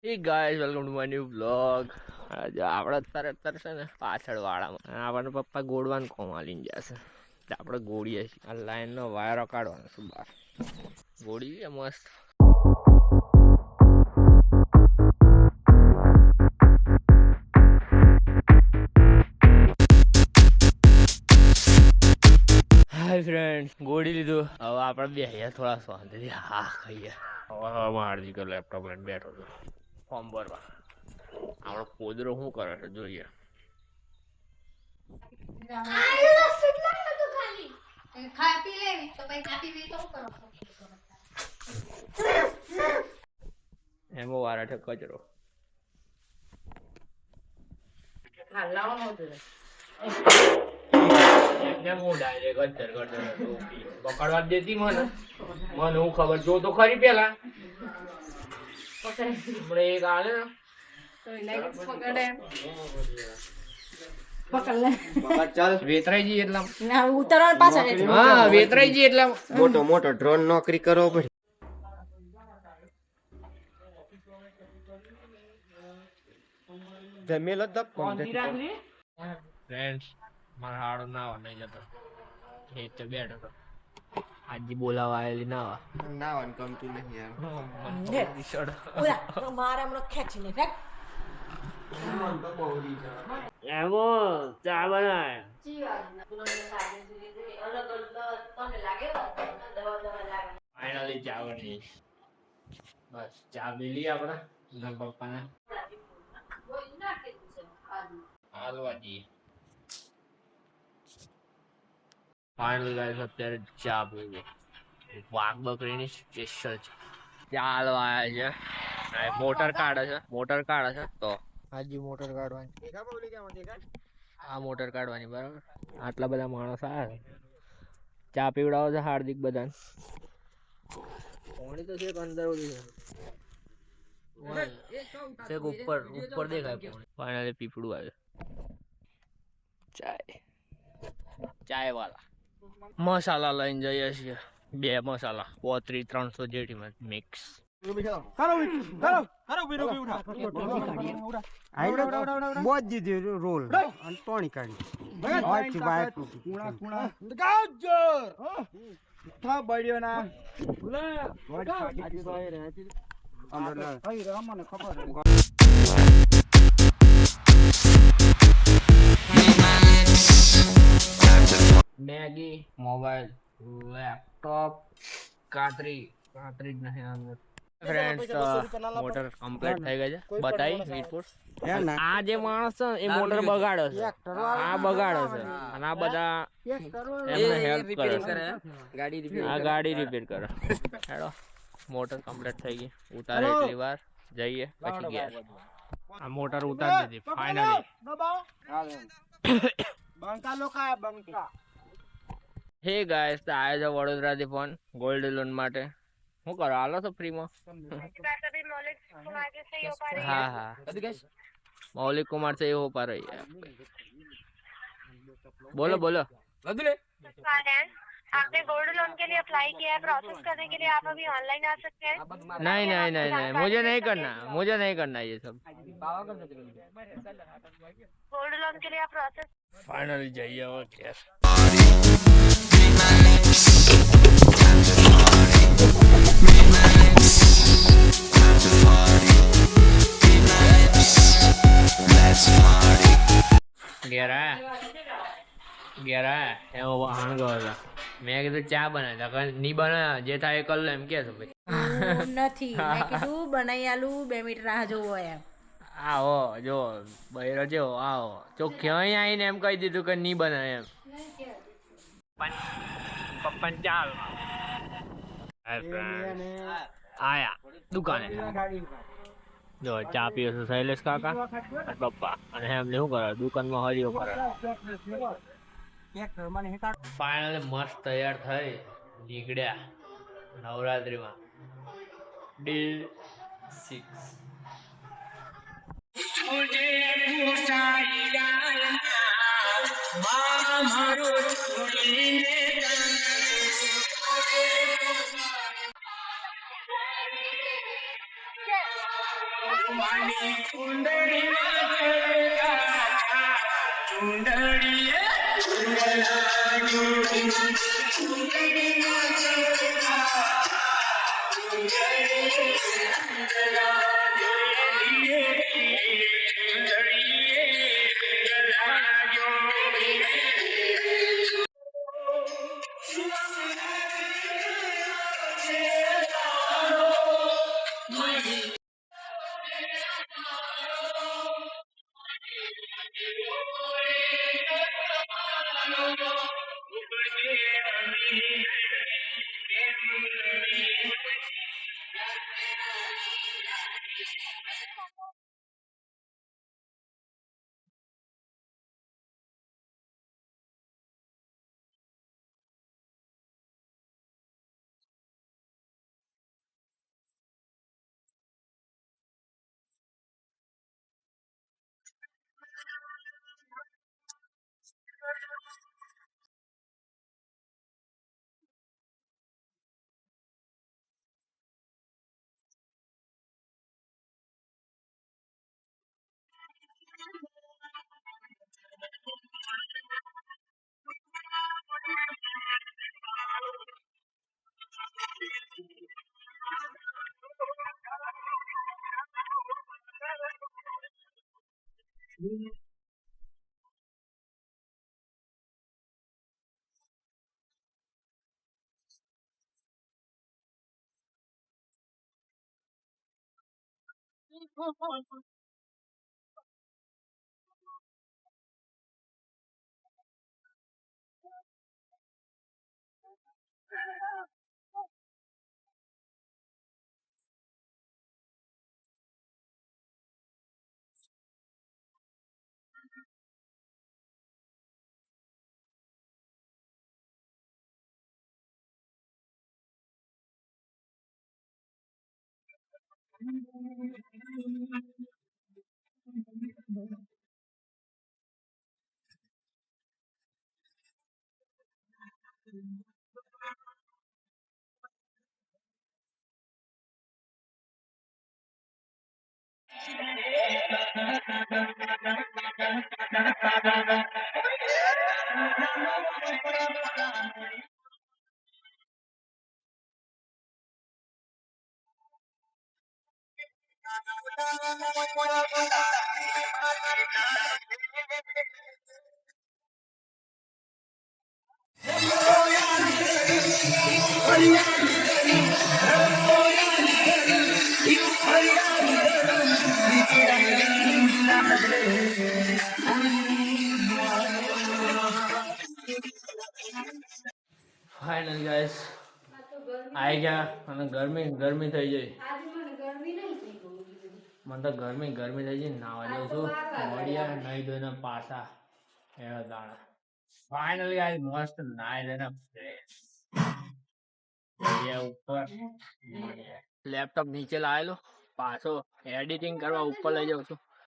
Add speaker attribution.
Speaker 1: Hey guys, welcome to my new vlog. આજે આપણે અત્યારે છે ને પાછળ વાળામાં આપણને પપ્પા ગોળવાનું કોમ આલીને જશે. આપણે ગોળીએ છીએ. આ લાઈનનો વાયરો કાઢવાનો છે બહાર. ગોળી છે મસ્ત. હાય ફ્રેન્ડ્સ, ગોળી લીધું. હવે આપણે બેહીએ થોડા શાંતિથી હા ખાઈએ. હવે મારજી કે લેપટોપ લઈને બેઠો છું ફોર્મ ભરવા. આપણો પોદરો શું કરે છે જોઈએ. એમાં વારા છે કચરો. પકડવા દેતી મને હું ખબર જો તો ખરી પેલા એક આલે વેતરાઈ જઈએ એટલા વેતરાઈ જઈએ એટલા
Speaker 2: મોટો ડ્રોન નોકરી કરવો પડે. જમેલો
Speaker 1: ફ્રેન્ડ્સ મારા હાડો નાવા નહીં જતો એ તો બેઠો હતો આજી બોલાવા આવેલી
Speaker 2: નાવાનું ગમતું નહીં
Speaker 1: એમો ચા બનાય ફાઇનલી ચા બની બસ ચા પી આપણે પપ્પાને હાલવાજી ફાઇનલ ગાઈસ અત્યારે ચા પીવી વાઘ બકરીની સ્પેશિયલ છે ચાલવા આવ્યા છે મોટર કાઢે છે તો હાજી મોટર કાઢવાની આ મોટર કાઢવાની બરાબર આટલા બધા માણસ આવે ચા પીવડાવો છે હાર્દિક બધાને પાણી તો છે અંદર ઓલી છે ઉપર દેખાય ફાઇનલી પીપળું આવે ચાય વાળા મસાલા લઈને જઈએ છીએ 2 મસાલા 300 જેટી મિક્સ
Speaker 2: બોજ દીધી રોલ અને ટોણી કાઢી
Speaker 1: મેગી મોબાઈલ લેપટોપ કાતરી જ નહીં અંદર ફ્રેન્ડ્સ મોટર કમ્પ્લીટ થઈ ગઈ છે બતાવી વીરપુર આ જે માણસ છે એ મોટર બગાડે છે આ બગાડે છે અને આ બધા એમને હેલ્પ કરે આ ગાડી રિપેર કરે હેડો મોટર કમ્પ્લીટ થઈ ગઈ ઉતારે એટલી વાર જઈએ પછી ગયા આ મોટર ઉતારી દીધી ફાઇનલી
Speaker 2: બંકા લોકા બંકા.
Speaker 1: હે ગાઈસ તો આયો છે વડોદરાથી ફોન ગોલ્ડ લોન માટે શું કરો હાલો છો ફ્રીમાં हाँ मौलिक कुमार से हो पा रही है बोलो बोलो
Speaker 3: आपने गोल्ड लोन के लिए अप्लाई किया है प्रोसेस करने के लिए आप अभी ऑनलाइन आ सकते हैं
Speaker 1: नहीं मुझे नहीं करना ये सब
Speaker 3: गोल्ड लोन के लिए आप प्रोसेस
Speaker 1: फाइनली जाइए और क्या ગયા એવો વાહન ગયો હતો મેં કીધું ચા બનાવ્યા નહીં બનાવ્યા જે થાય એ કર લે એમ કે છે ભાઈ
Speaker 4: નથી મેં કીધું બનાવી આલું 2 મિનિટ રાહ જોવો એમ
Speaker 1: આવો જો બૈરો જેવો આવો તો ક્યાંય આવીને એમ કહી દીધું કે નહીં બનાવે એમ પપ્પા ચાલ આયા દુકાને જો ચા પીવે છે શૈલેષ કાકા અને પપ્પા અને એમને શું કરે દુકાનમાં હરિયો કરે ફાઇનલી મસ્ત તૈયાર થઈ નીકળ્યા નવરાત્રીમાં ડીલ 6 ફાઇનલ ગાઈસ આવી ગયા અને ગરમી ગરમી થઈ ગઈ. મને તો ગરમી ગરમી થઈ ગઈ. નાવા જઉં છું મળ્યા નહીં ધોઈને પાછા એવા દાણા. ફાઇનલ ગાઈસ મસ્ત નાઈ ધોઈને ઉપર લેપટોપ નીચે લાવેલો પાછો એડિટિંગ કરવા ઉપર લઈ જાઉં છું.